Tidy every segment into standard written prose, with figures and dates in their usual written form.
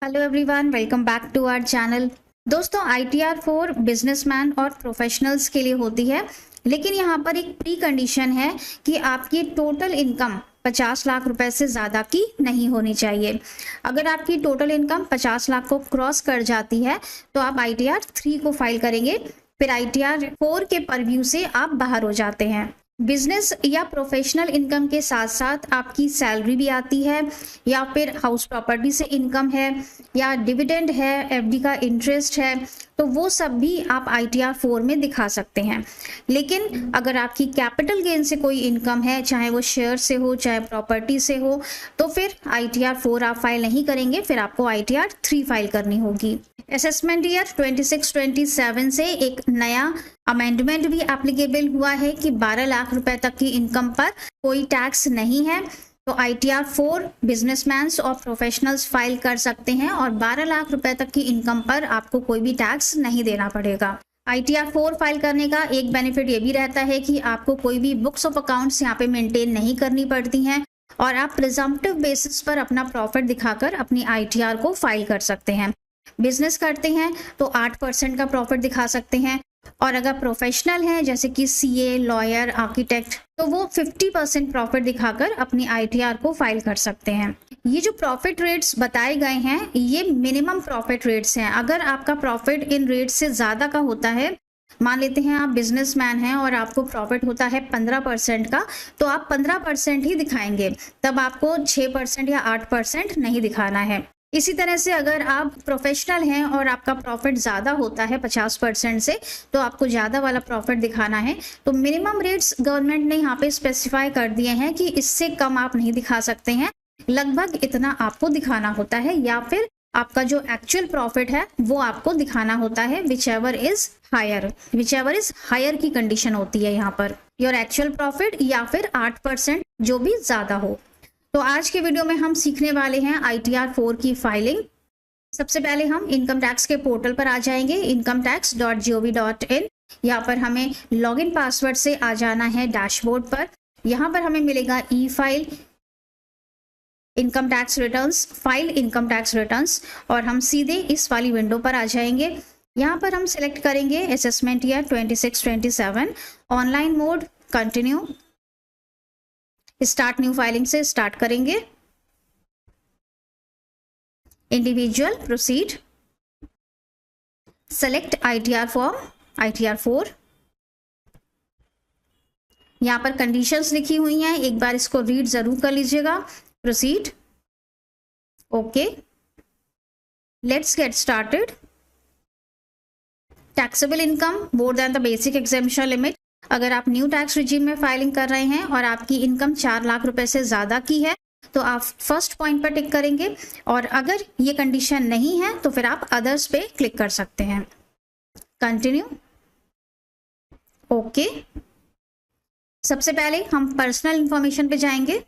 Hello everyone, welcome back to our channel. दोस्तों, ITR 4 businessman और professionals के लिए होती है, लेकिन यहाँ पर एक प्री कंडीशन है कि आपकी टोटल इनकम 50 लाख रुपए से ज़्यादा की नहीं होनी चाहिए। अगर आपकी टोटल इनकम 50 लाख को क्रॉस कर जाती है तो आप ITR 3 को फाइल करेंगे, फिर ITR 4 के परव्यू से आप बाहर हो जाते हैं। बिजनेस या प्रोफेशनल इनकम के साथ साथ आपकी सैलरी भी आती है, या फिर हाउस प्रॉपर्टी से इनकम है, या डिविडेंड है, FD का इंटरेस्ट है, तो वो सब भी आप ITR 4 में दिखा सकते हैं। लेकिन अगर आपकी कैपिटल गेन से कोई इनकम है, चाहे वो शेयर से हो चाहे प्रॉपर्टी से हो, तो फिर ITR 4 आप फाइल नहीं करेंगे, फिर आपको ITR 3 फाइल करनी होगी। असेसमेंट ईयर 26-27 से एक नया अमेंडमेंट भी एप्लीकेबल हुआ है कि 12 लाख रुपए तक की इनकम पर कोई टैक्स नहीं है, तो ITR 4 बिजनेसमैन और प्रोफेशनल्स फाइल कर सकते हैं और 12 लाख रुपए तक की इनकम पर आपको कोई भी टैक्स नहीं देना पड़ेगा। ITR 4 फाइल करने का एक बेनिफिट ये भी रहता है कि आपको कोई भी बुक्स ऑफ अकाउंट्स यहाँ पे मेंटेन नहीं करनी पड़ती हैं और आप प्रिजम्पटिव बेसिस पर अपना प्रॉफिट दिखाकर अपनी ITR को फाइल कर सकते हैं। बिजनेस करते हैं तो 8% का प्रॉफिट दिखा सकते हैं, और अगर प्रोफेशनल हैं जैसे कि CA, लॉयर, आर्किटेक्ट, तो वो 50% प्रॉफिट दिखाकर अपनी ITR को फाइल कर सकते हैं। ये जो प्रॉफिट रेट्स बताए गए हैं ये मिनिमम प्रॉफिट रेट्स हैं। अगर आपका प्रॉफिट इन रेट से ज़्यादा का होता है, मान लेते हैं आप बिजनेसमैन हैं और आपको प्रॉफिट होता है 15% का, तो आप 15% ही दिखाएंगे, तब आपको 6% या 8% नहीं दिखाना है। इसी तरह से अगर आप प्रोफेशनल हैं और आपका प्रॉफिट ज़्यादा होता है 50% से, तो आपको ज़्यादा वाला प्रॉफिट दिखाना है। तो मिनिमम रेट्स गवर्नमेंट ने यहाँ पे स्पेसिफाई कर दिए हैं कि इससे कम आप नहीं दिखा सकते हैं, लगभग इतना आपको दिखाना होता है, या फिर आपका जो एक्चुअल प्रॉफिट है वो आपको दिखाना होता है, विचएवर इज हायर की कंडीशन होती है यहाँ पर, योर एक्चुअल प्रॉफिट या फिर 8% जो भी ज़्यादा हो। तो आज के वीडियो में हम सीखने वाले हैं ITR 4 की फाइलिंग। सबसे पहले हम इनकम टैक्स के पोर्टल पर आ जाएंगे, incometax.gov.in। यहाँ पर हमें लॉगिन पासवर्ड से आ जाना है डैशबोर्ड पर। यहाँ पर हमें मिलेगा e file income tax returns, file income tax returns, और हम सीधे इस वाली विंडो पर आ जाएंगे। यहाँ पर हम सिलेक्ट करेंगे assessment year 26-27, online mode, continue, start new filing से स्टार्ट करेंगे, individual, proceed, select ITR form, ITR 4। यहां पर कंडीशंस लिखी हुई हैं, एक बार इसको रीड जरूर कर लीजिएगा। Proceed, okay, let's get started. Taxable income more than the basic exemption limit. अगर आप न्यू टैक्स रिजीम में फाइलिंग कर रहे हैं और आपकी इनकम 4 लाख रुपए से ज़्यादा की है तो आप फर्स्ट पॉइंट पर टिक करेंगे, और अगर ये कंडीशन नहीं है तो फिर आप अदर्स पे क्लिक कर सकते हैं। Continue, okay. सबसे पहले हम पर्सनल इंफॉर्मेशन पे जाएंगे।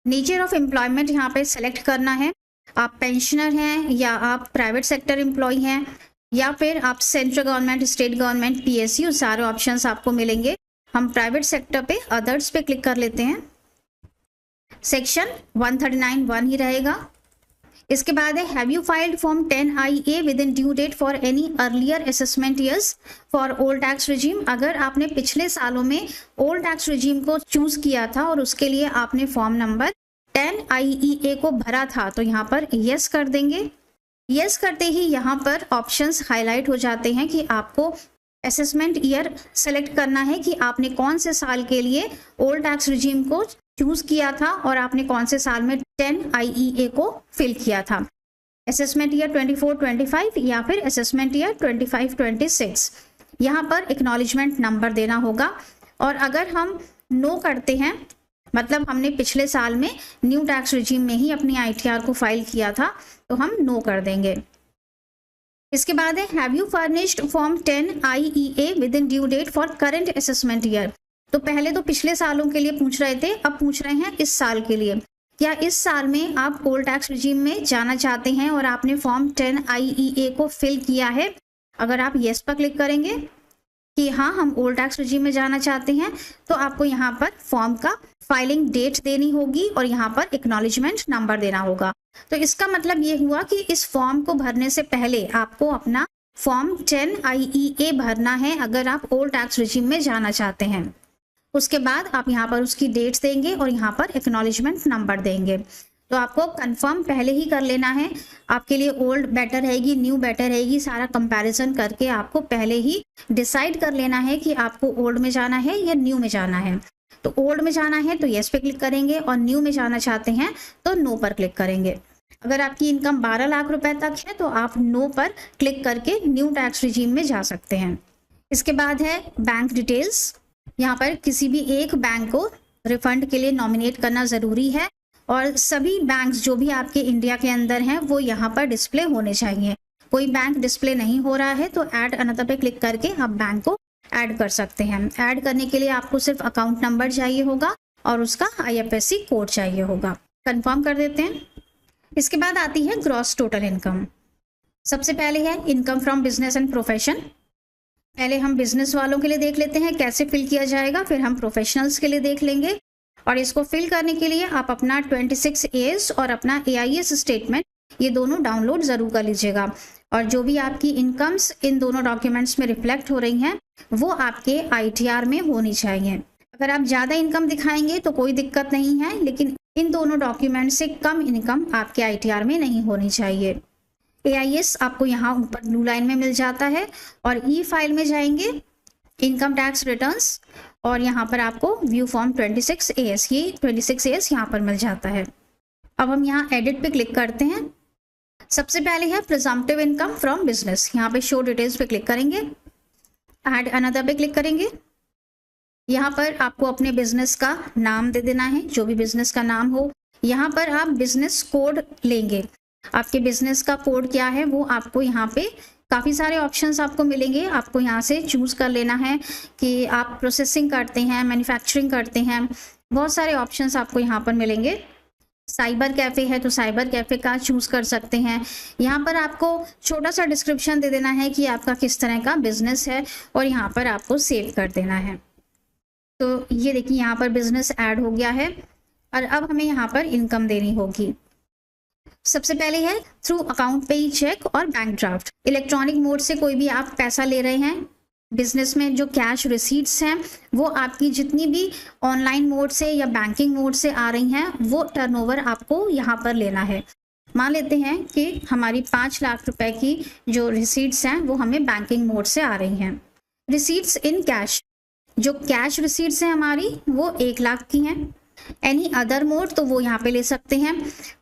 नेचर ऑफ एम्प्लॉयमेंट यहाँ पे सेलेक्ट करना है, आप पेंशनर हैं या आप प्राइवेट सेक्टर एम्प्लॉय हैं, या फिर आप central government, state government, PSU, सारे ऑप्शंस आपको मिलेंगे। हम प्राइवेट सेक्टर पे अदर्स पे क्लिक कर लेते हैं। सेक्शन 139(1) ही रहेगा। इसके बाद है have you filed form 10IA within due date for any earlier assessment years for old tax regime. अगर आपने पिछले सालों में ओल्ड टैक्स रिजीम को चूज किया था और उसके लिए आपने फॉर्म नंबर 10IEA को भरा था, तो यहाँ पर यस कर देंगे। यस करते ही यहाँ पर ऑप्शंस हाईलाइट हो जाते हैं कि आपको असेसमेंट ईयर सेलेक्ट करना है कि आपने कौन से साल के लिए ओल्ड टैक्स रिजीम को चूज किया था और आपने कौन से साल में 10IEA को फिल किया था। असेसमेंट ईयर 24-25 या फिर असेसमेंट ईयर 25-26। यहाँ पर एक्नॉलेजमेंट नंबर देना होगा, और अगर हम नो करते हैं, मतलब हमने पिछले साल में न्यू टैक्स रिजीम में ही अपनी ITR को फाइल किया था, तो हम नो कर देंगे। इसके बाद है have you furnished form 10IEA within due date for current assessment year. तो पहले तो पिछले सालों के लिए पूछ रहे थे, अब पूछ रहे हैं इस साल के लिए। क्या इस साल में आप ओल्ड टैक्स रिजीम में जाना चाहते हैं और आपने फॉर्म 10IEA को फिल किया है? अगर आप येस पर क्लिक करेंगे कि हाँ हम ओल्ड टैक्स रिजीम में जाना चाहते हैं, तो आपको यहाँ पर फॉर्म का फाइलिंग डेट देनी होगी और यहाँ पर एक्नॉलेजमेंट नंबर देना होगा। तो इसका मतलब ये हुआ कि इस फॉर्म को भरने से पहले आपको अपना फॉर्म 10 IEA भरना है अगर आप ओल्ड टैक्स रिजीम में जाना चाहते हैं। उसके बाद आप यहाँ पर उसकी डेट्स देंगे और यहाँ पर एक्नॉलेजमेंट नंबर देंगे। तो आपको कंफर्म पहले ही कर लेना है, आपके लिए ओल्ड बेटर रहेगी, न्यू बेटर रहेगी, सारा कंपैरिजन करके आपको पहले ही डिसाइड कर लेना है कि आपको ओल्ड में जाना है या न्यू में जाना है। तो ओल्ड में जाना है तो येस पे क्लिक करेंगे और न्यू में जाना चाहते हैं तो नो पर क्लिक करेंगे। अगर आपकी इनकम 12 लाख रुपए तक है तो आप नो पर क्लिक करके न्यू टैक्स रिजीम में जा सकते हैं। इसके बाद है बैंक डिटेल्स। यहाँ पर किसी भी एक बैंक को रिफंड के लिए नॉमिनेट करना ज़रूरी है और सभी बैंक्स जो भी आपके इंडिया के अंदर हैं वो यहाँ पर डिस्प्ले होने चाहिए। कोई बैंक डिस्प्ले नहीं हो रहा है तो ऐड अनदर पे क्लिक करके आप बैंक को ऐड कर सकते हैं। ऐड करने के लिए आपको सिर्फ अकाउंट नंबर चाहिए होगा और उसका IFSC कोड चाहिए होगा। कंफर्म कर देते हैं। इसके बाद आती है ग्रॉस टोटल इनकम। सबसे पहले है income from business and profession. पहले हम बिजनेस वालों के लिए देख लेते हैं कैसे फिल किया जाएगा, फिर हम प्रोफेशनल्स के लिए देख लेंगे। और इसको फिल करने के लिए आप अपना 26AS और अपना AIS स्टेटमेंट ये दोनों डाउनलोड ज़रूर कर लीजिएगा। और जो भी आपकी इनकम्स इन दोनों डॉक्यूमेंट्स में रिफ्लेक्ट हो रही हैं वो आपके ITR में होनी चाहिए। अगर आप ज़्यादा इनकम दिखाएंगे तो कोई दिक्कत नहीं है, लेकिन इन दोनों डॉक्यूमेंट से कम इनकम आपके ITR में नहीं होनी चाहिए। AIS आपको यहाँ ऊपर ब्लू लाइन में मिल जाता है और ई फाइल में जाएंगे, इनकम टैक्स रिटर्न्स, और यहाँ पर आपको व्यू फॉर्म 26AS, ये 26AS यहाँ पर मिल जाता है। अब हम यहाँ एडिट पे क्लिक करते हैं। सबसे पहले है प्रिजम्पटिव इनकम फ्रॉम बिजनेस। यहाँ पे शो डिटेल्स पे क्लिक करेंगे, ऐड अनदर पे क्लिक करेंगे। यहाँ पर आपको अपने बिजनेस का नाम दे देना है, जो भी बिजनेस का नाम हो। यहाँ पर आप बिजनेस कोड लेंगे, आपके बिजनेस का कोड क्या है वो आपको यहाँ पे काफ़ी सारे ऑप्शंस आपको मिलेंगे। आपको यहाँ से चूज कर लेना है कि आप प्रोसेसिंग करते हैं, मैन्युफैक्चरिंग करते हैं, बहुत सारे ऑप्शंस आपको यहाँ पर मिलेंगे। साइबर कैफ़े है तो साइबर कैफ़े का चूज़ कर सकते हैं। यहाँ पर आपको छोटा सा डिस्क्रिप्शन दे देना है कि आपका किस तरह का बिजनेस है और यहाँ पर आपको सेव कर देना है। तो ये देखिए यहाँ पर बिजनेस ऐड हो गया है और अब हमें यहाँ पर इनकम देनी होगी। सबसे पहले है थ्रू अकाउंट पे चेक और बैंक ड्राफ्ट। इलेक्ट्रॉनिक मोड से कोई भी आप पैसा ले रहे हैं बिजनेस में, जो कैश रिसीट्स हैं वो आपकी जितनी भी ऑनलाइन मोड से या बैंकिंग मोड से आ रही हैं वो टर्नओवर आपको यहाँ पर लेना है। मान लेते हैं कि हमारी 5 लाख रुपए की जो रिसीट्स हैं वो हमें बैंकिंग मोड से आ रही हैं। रिसीट्स इन कैश, जो कैश रिसीट्स हैं हमारी वो 1 लाख की हैं। एनी अदर मोड तो वो यहाँ पे ले सकते हैं।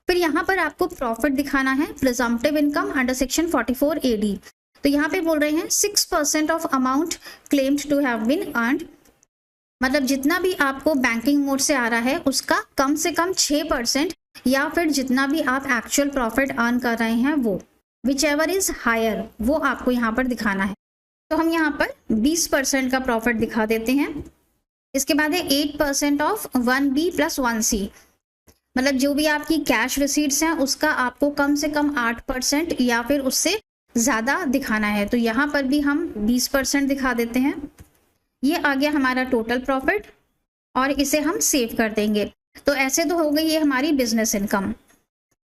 फिर यहाँ पर आपको प्रॉफिट दिखाना है, presumptive income under section 44 AD। तो यहाँ पे बोल रहे हैं 6% of amount claimed to have been earned, मतलब जितना भी आपको बैंकिंग मोड से आ रहा है उसका कम से कम 6% या फिर जितना भी आप एक्चुअल प्रॉफिट अर्न कर रहे हैं वो, विच एवर इज हायर, वो आपको यहाँ पर दिखाना है। तो हम यहाँ पर 20% का प्रॉफिट दिखा देते हैं। इसके बाद है 8% ऑफ 1B + 1C, मतलब जो भी आपकी कैश रिसीट्स हैं उसका आपको कम से कम 8% या फिर उससे ज़्यादा दिखाना है। तो यहाँ पर भी हम 20% दिखा देते हैं। ये आ गया हमारा टोटल प्रॉफिट और इसे हम सेव कर देंगे। तो ऐसे तो हो गई ये हमारी बिजनेस इनकम।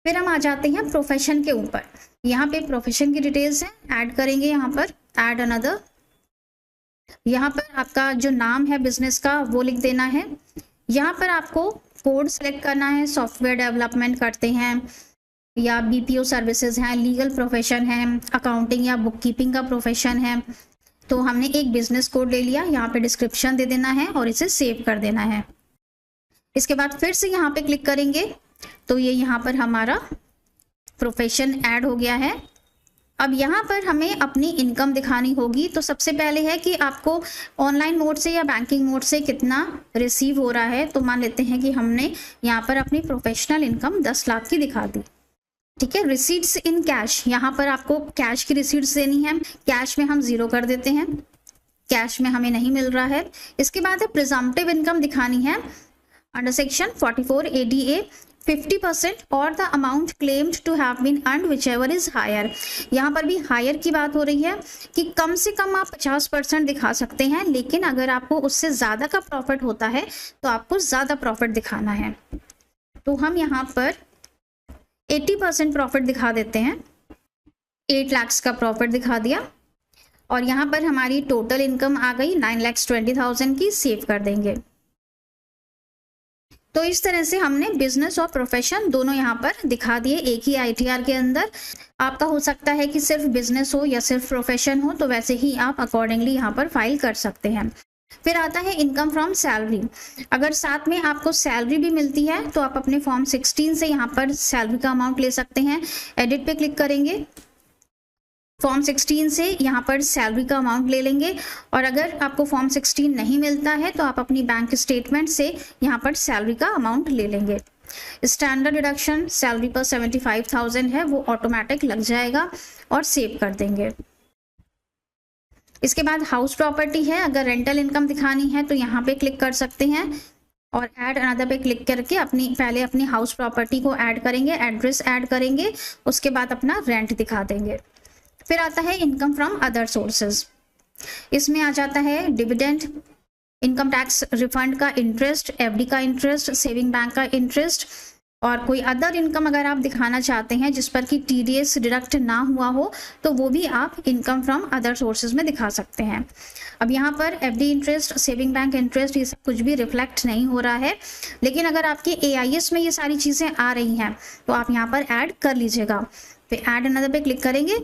फिर हम आ जाते हैं प्रोफेशन के ऊपर। यहाँ पे प्रोफेशन की डिटेल्स हैं, ऐड करेंगे यहाँ पर ऐड अनदर। यहाँ पर आपका जो नाम है बिजनेस का वो लिख देना है। यहाँ पर आपको कोड सेलेक्ट करना है, सॉफ्टवेयर डेवलपमेंट करते हैं या BPO सर्विसेज हैं, लीगल प्रोफेशन है, अकाउंटिंग या बुक कीपिंग का प्रोफेशन है। तो हमने एक बिजनेस कोड ले लिया, यहाँ पे डिस्क्रिप्शन दे देना है और इसे सेव कर देना है। इसके बाद फिर से यहाँ पे क्लिक करेंगे तो ये यहाँ पर हमारा प्रोफेशन ऐड हो गया है। अब यहाँ पर हमें अपनी इनकम दिखानी होगी। तो सबसे पहले है कि आपको ऑनलाइन मोड से या बैंकिंग मोड से कितना रिसीव हो रहा है। तो मान लेते हैं कि हमने यहाँ पर अपनी प्रोफेशनल इनकम 10 लाख की दिखा दी, ठीक है। रिसीट्स इन कैश, यहाँ पर आपको कैश की रिसीट्स देनी है। कैश में हम 0 कर देते हैं, कैश में हमें नहीं मिल रहा है। इसके बाद है प्रिजम्पटिव इनकम दिखानी है अंडर सेक्शन 44 ADA 50% और the amount claimed to have been earned whichever is higher. यहाँ पर भी हायर की बात हो रही है कि कम से कम आप 50% दिखा सकते हैं, लेकिन अगर आपको उससे ज़्यादा का प्रॉफिट होता है तो आपको ज़्यादा प्रॉफिट दिखाना है। तो हम यहाँ पर 80% प्रॉफिट दिखा देते हैं, 8 लाख का प्रॉफिट दिखा दिया और यहाँ पर हमारी टोटल इनकम आ गई 9,20,000 की, सेव कर देंगे। तो इस तरह से हमने बिजनेस और प्रोफेशन दोनों यहाँ पर दिखा दिए एक ही आईटीआर के अंदर। आपका हो सकता है कि सिर्फ बिजनेस हो या सिर्फ प्रोफेशन हो, तो वैसे ही आप अकॉर्डिंगली यहाँ पर फाइल कर सकते हैं। फिर आता है इनकम फ्रॉम सैलरी। अगर साथ में आपको सैलरी भी मिलती है तो आप अपने फॉर्म 16 से यहाँ पर सैलरी का अमाउंट ले सकते हैं। एडिट पे क्लिक करेंगे, फॉर्म 16 से यहाँ पर सैलरी का अमाउंट ले लेंगे और अगर आपको फॉर्म 16 नहीं मिलता है तो आप अपनी बैंक स्टेटमेंट से यहाँ पर सैलरी का अमाउंट ले लेंगे। स्टैंडर्ड डिडक्शन सैलरी पर 75,000 है, वो ऑटोमेटिक लग जाएगा और सेव कर देंगे। इसके बाद हाउस प्रॉपर्टी है, अगर रेंटल इनकम दिखानी है तो यहाँ पे क्लिक कर सकते हैं और ऐड अनदर पे क्लिक करके पहले अपनी हाउस प्रॉपर्टी को ऐड करेंगे, एड्रेस ऐड करेंगे, उसके बाद अपना रेंट दिखा देंगे। फिर आता है इनकम फ्रॉम अदर सोर्सेज। इसमें आ जाता है डिविडेंड, इनकम टैक्स रिफंड का इंटरेस्ट, एफडी का इंटरेस्ट, सेविंग बैंक का इंटरेस्ट और कोई अदर इनकम अगर आप दिखाना चाहते हैं जिस पर कि टीडीएस डिडक्ट ना हुआ हो तो वो भी आप इनकम फ्रॉम अदर सोर्सेज में दिखा सकते हैं। अब यहाँ पर FD interest, saving bank interest ये सब कुछ भी रिफ्लेक्ट नहीं हो रहा है, लेकिन अगर आपके एआईएस में ये सारी चीज़ें आ रही हैं तो आप यहाँ पर ऐड कर लीजिएगा। फिर ऐड अनदर पे क्लिक करेंगे,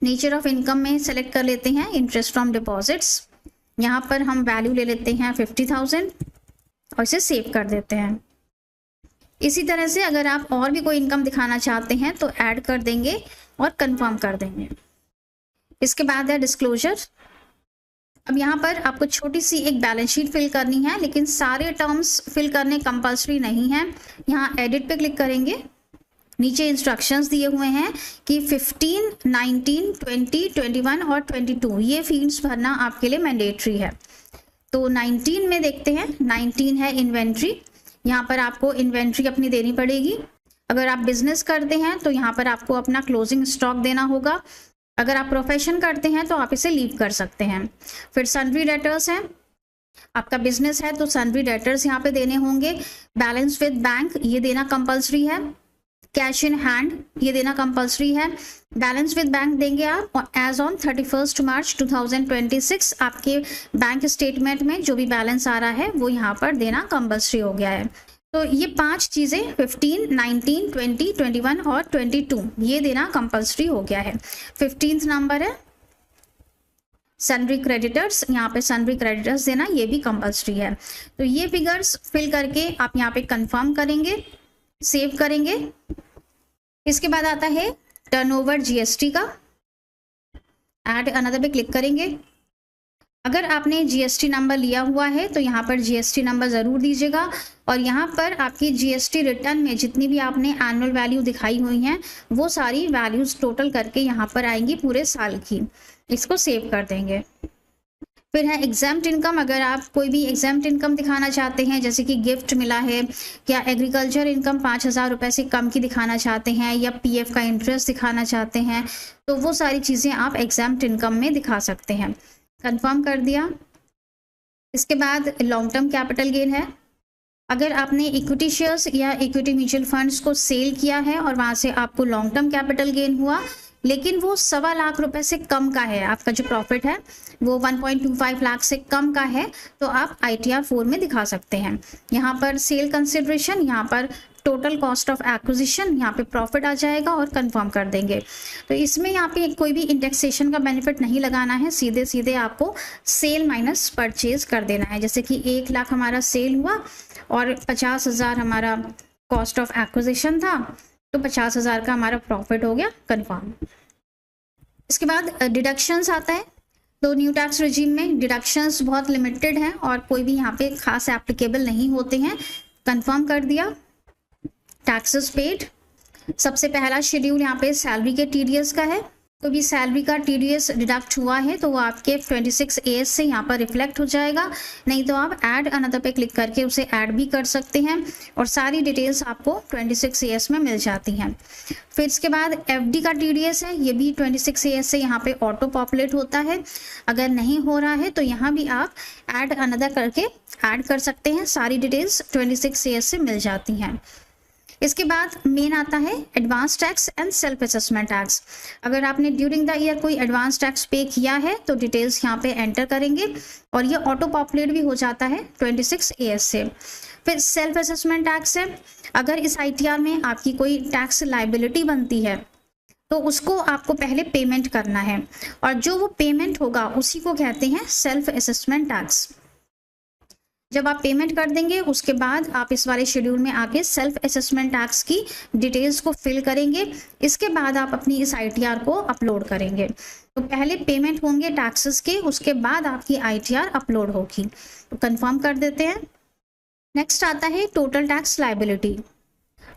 नेचर ऑफ इनकम में सेलेक्ट कर लेते हैं इंटरेस्ट फ्रॉम डिपॉजिट्स। यहाँ पर हम वैल्यू ले लेते हैं 50,000 और इसे सेव कर देते हैं। इसी तरह से अगर आप और भी कोई इनकम दिखाना चाहते हैं तो ऐड कर देंगे और कंफर्म कर देंगे। इसके बाद है डिस्क्लोजर। अब यहाँ पर आपको छोटी सी एक बैलेंस शीट फिल करनी है, लेकिन सारे टर्म्स फिल करने कंपल्सरी नहीं है। यहाँ एडिट पे क्लिक करेंगे, नीचे इंस्ट्रक्शंस दिए हुए हैं कि 15, 19, 20, 21 और 22 ये फील्ड्स भरना आपके लिए मैंडेटरी है। तो 19 में देखते हैं, 19 है इन्वेंट्री। यहाँ पर आपको इन्वेंट्री अपनी देनी पड़ेगी। अगर आप बिजनेस करते हैं तो यहाँ पर आपको अपना क्लोजिंग स्टॉक देना होगा। अगर आप प्रोफेशन करते हैं तो आप इसे लीव कर सकते हैं। फिर सन्ड्री डेटर्स हैं, आपका बिजनेस है तो सन्ड्री डेटर्स यहाँ पे देने होंगे। बैलेंस विद बैंक ये देना कंपल्सरी है। कैश इन हैंड ये देना कंपल्सरी है। बैलेंस विद बैंक देंगे आप एज ऑन 31 मार्च 2026। आपके बैंक स्टेटमेंट में जो भी बैलेंस आ रहा है वो यहाँ पर देना कंपल्सरी हो गया है। तो ये 5 चीज़ें 15, 19, 20, 21 और 22 ये देना कंपल्सरी हो गया है। 15th नंबर है सन्ड्री क्रेडिटर्स, यहाँ पे सन्ड्री क्रेडिटर्स देना ये भी कंपल्सरी है। तो ये फिगर्स फिल करके आप यहाँ पे कंफर्म करेंगे, सेव करेंगे। इसके बाद आता है टर्नओवर जीएसटी का, ऐड अनदर पे क्लिक करेंगे। अगर आपने जीएसटी नंबर लिया हुआ है तो यहाँ पर जीएसटी नंबर ज़रूर दीजिएगा और यहाँ पर आपकी जीएसटी रिटर्न में जितनी भी आपने एनुअल वैल्यू दिखाई हुई हैं वो सारी वैल्यूज़ टोटल करके यहाँ पर आएंगी पूरे साल की। इसको सेव कर देंगे। फिर है एग्जाम्प्ट इनकम। अगर आप कोई भी एग्जाम्प्ट इनकम दिखाना चाहते हैं जैसे कि गिफ्ट मिला है या एग्रीकल्चर इनकम 5,000 रुपये से कम की दिखाना चाहते हैं या पीएफ का इंटरेस्ट दिखाना चाहते हैं तो वो सारी चीज़ें आप एग्जाम्प्ट इनकम में दिखा सकते हैं। कंफर्म कर दिया। इसके बाद लॉन्ग टर्म कैपिटल गेन है। अगर आपने इक्विटी शेयर्स या इक्विटी म्यूचुअल फंड्स को सेल किया है और वहाँ से आपको लॉन्ग टर्म कैपिटल गेन हुआ लेकिन वो 1.25 लाख रुपए से कम का है, आपका जो प्रॉफिट है वो 1.25 लाख से कम का है तो आप ITR 4 में दिखा सकते हैं। यहाँ पर सेल कंसिडरेशन, यहाँ पर टोटल कॉस्ट ऑफ एक्विजिशन, यहाँ पे प्रॉफिट आ जाएगा और कंफर्म कर देंगे। तो इसमें यहाँ पे कोई भी इंडेक्सेशन का बेनिफिट नहीं लगाना है, सीधे सीधे आपको सेल माइनस परचेज कर देना है। जैसे कि 1 लाख हमारा सेल हुआ और 50,000 हमारा कॉस्ट ऑफ एक्विजिशन था तो 50,000 का हमारा प्रॉफिट हो गया, कंफर्म। इसके बाद डिडक्शंस आता है। तो न्यू टैक्स रिजीम में डिडक्शंस बहुत लिमिटेड हैं और कोई भी यहाँ पे खास एप्लीकेबल नहीं होते हैं। कंफर्म कर दिया। टैक्सेस पेड, सबसे पहला शेड्यूल यहाँ पे सैलरी के टीडीएस का है। तो भी सैलरी का टीडीएस डिडक्ट हुआ है तो वो आपके 26 AS से यहाँ पर रिफ्लेक्ट हो जाएगा। नहीं तो आप ऐड अनदर पे क्लिक करके उसे ऐड भी कर सकते हैं और सारी डिटेल्स आपको 26 AS में मिल जाती हैं। फिर इसके बाद एफडी का टीडीएस है, ये भी 26 AS से यहाँ पे ऑटो पॉपुलेट होता है। अगर नहीं हो रहा है तो यहाँ भी आप ऐड अनदर करके ऐड कर सकते हैं, सारी डिटेल्स 26 AS से मिल जाती हैं। इसके बाद मेन आता है advance tax and self assessment tax. अगर आपने ड्यूरिंग द ईयर कोई एडवांस टैक्स पे किया है तो डिटेल्स यहाँ पे एंटर करेंगे और ये ऑटो पॉपुलेट भी हो जाता है 26 AS से। फिर सेल्फ असेसमेंट टैक्स है, अगर इस ITR में आपकी कोई टैक्स लाइबिलिटी बनती है तो उसको आपको पहले पेमेंट करना है और जो वो पेमेंट होगा उसी को कहते हैं सेल्फ असेसमेंट टैक्स। जब आप पेमेंट कर देंगे उसके बाद आप इस वाले शेड्यूल में आके सेल्फ असेसमेंट टैक्स की डिटेल्स को फिल करेंगे। इसके बाद आप अपनी इस ITR को अपलोड करेंगे। तो पहले पेमेंट होंगे टैक्सेस के, उसके बाद आपकी ITR अपलोड होगी। तो कंफर्म कर देते हैं। नेक्स्ट आता है टोटल टैक्स लायबिलिटी।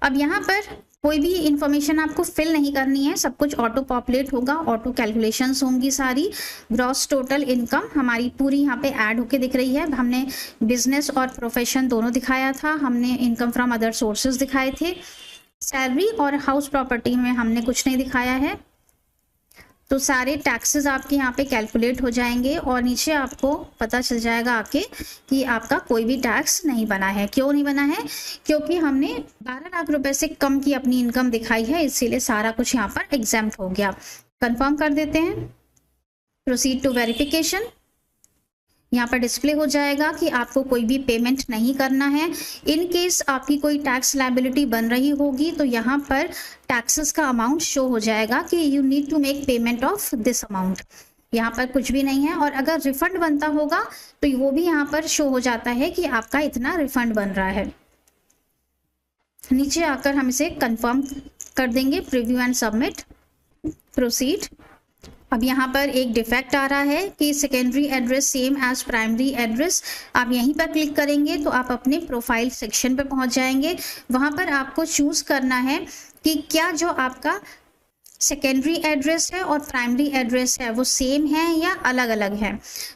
अब यहाँ पर कोई भी इंफॉर्मेशन आपको फिल नहीं करनी है, सब कुछ ऑटो पॉपुलेट होगा, ऑटो कैलकुलेशंस होंगी सारी। ग्रॉस टोटल इनकम हमारी पूरी यहाँ पे ऐड होके दिख रही है। हमने बिजनेस और प्रोफेशन दोनों दिखाया था, हमने इनकम फ्रॉम अदर सोर्सेज दिखाए थे। सैलरी और हाउस प्रॉपर्टी में हमने कुछ नहीं दिखाया है। तो सारे टैक्सेस आपके यहाँ पे कैलकुलेट हो जाएंगे और नीचे आपको पता चल जाएगा आके कि आपका कोई भी टैक्स नहीं बना है। क्यों नहीं बना है? क्योंकि हमने 12 लाख रुपए से कम की अपनी इनकम दिखाई है, इसीलिए सारा कुछ यहाँ पर एग्जाम्प्ट हो गया। कंफर्म कर देते हैं। Proceed to verification. यहाँ पर डिस्प्ले हो जाएगा कि आपको कोई भी पेमेंट नहीं करना है। इन केस आपकी कोई टैक्स लायबिलिटी बन रही होगी तो यहाँ पर टैक्सेस का अमाउंट शो हो जाएगा कि you need to make payment of this amount. यहाँ पर कुछ भी नहीं है। और अगर रिफंड बनता होगा तो वो भी यहाँ पर शो हो जाता है कि आपका इतना रिफंड बन रहा है। नीचे आकर हम इसे कंफर्म कर देंगे। Preview and submit. प्रोसीड। अब यहाँ पर एक डिफेक्ट आ रहा है कि secondary address same as primary address. आप यहीं पर क्लिक करेंगे तो आप अपने प्रोफाइल सेक्शन पे पहुँच जाएंगे। वहाँ पर आपको चूज़ करना है कि क्या जो आपका सेकेंडरी एड्रेस है और प्राइमरी एड्रेस है वो सेम है या अलग अलग है।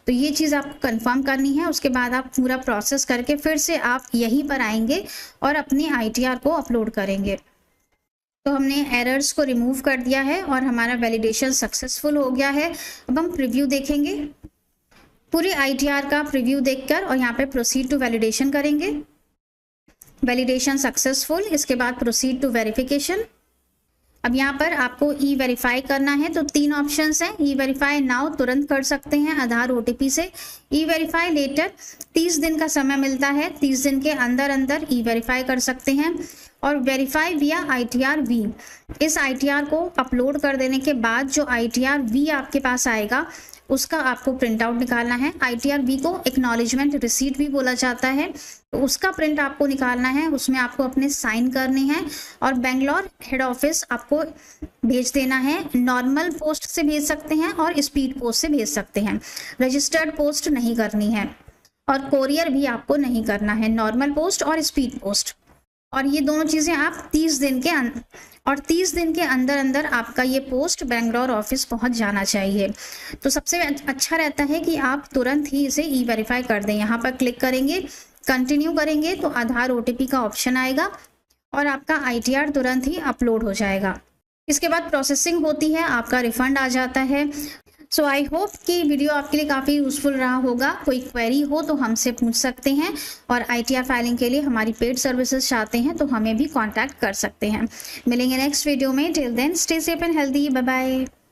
तो ये चीज़ आपको कंफर्म करनी है। उसके बाद आप पूरा प्रोसेस करके फिर से आप यहीं पर आएंगे और अपनी ITR को अपलोड करेंगे। तो हमने एरर्स को रिमूव कर दिया है और हमारा वैलिडेशन सक्सेसफुल हो गया है। अब हम प्रीव्यू देखेंगे, पूरे ITR का प्रीव्यू देखकर, और यहाँ पे प्रोसीड टू वैलिडेशन करेंगे। Validation successful. इसके बाद प्रोसीड टू वेरिफिकेशन। अब यहाँ पर आपको E-वेरीफाई करना है तो 3 ऑप्शंस हैं। E-वेरीफाई नाउ तुरंत कर सकते हैं आधार OTP से। E-वेरीफाई लेटर 30 दिन का समय मिलता है, 30 दिन के अंदर अंदर E-वेरीफाई कर सकते हैं। और वेरीफाई विया ITR V। इस ITR को अपलोड कर देने के बाद जो ITR V आपके पास आएगा उसका आपको प्रिंट आउट निकालना है। ITR V को एक्नॉलेजमेंट रिसीट भी बोला जाता है, तो उसका प्रिंट आपको निकालना है। उसमें आपको अपने साइन करने हैं और बेंगलोर हेड ऑफिस आपको भेज देना है। नॉर्मल पोस्ट से भेज सकते हैं और स्पीड पोस्ट से भेज सकते हैं। रजिस्टर्ड पोस्ट नहीं करनी है और कोरियर भी आपको नहीं करना है, नॉर्मल पोस्ट और स्पीड पोस्ट। और ये दोनों चीज़ें आप 30 दिन के अंदर अंदर आपका ये पोस्ट बेंगलोर ऑफिस पहुंच जाना चाहिए। तो सबसे अच्छा रहता है कि आप तुरंत ही इसे E-वेरीफाई कर दें। यहाँ पर क्लिक करेंगे, कंटिन्यू करेंगे तो आधार OTP का ऑप्शन आएगा और आपका ITR तुरंत ही अपलोड हो जाएगा। इसके बाद प्रोसेसिंग होती है, आपका रिफंड आ जाता है। सो आई होप कि वीडियो आपके लिए काफ़ी यूज़फुल रहा होगा। कोई क्वेरी हो तो हमसे पूछ सकते हैं और ITR फाइलिंग के लिए हमारी पेड सर्विसेज चाहते हैं तो हमें भी कांटेक्ट कर सकते हैं। मिलेंगे नेक्स्ट वीडियो में। Till then stay safe and healthy. Bye bye.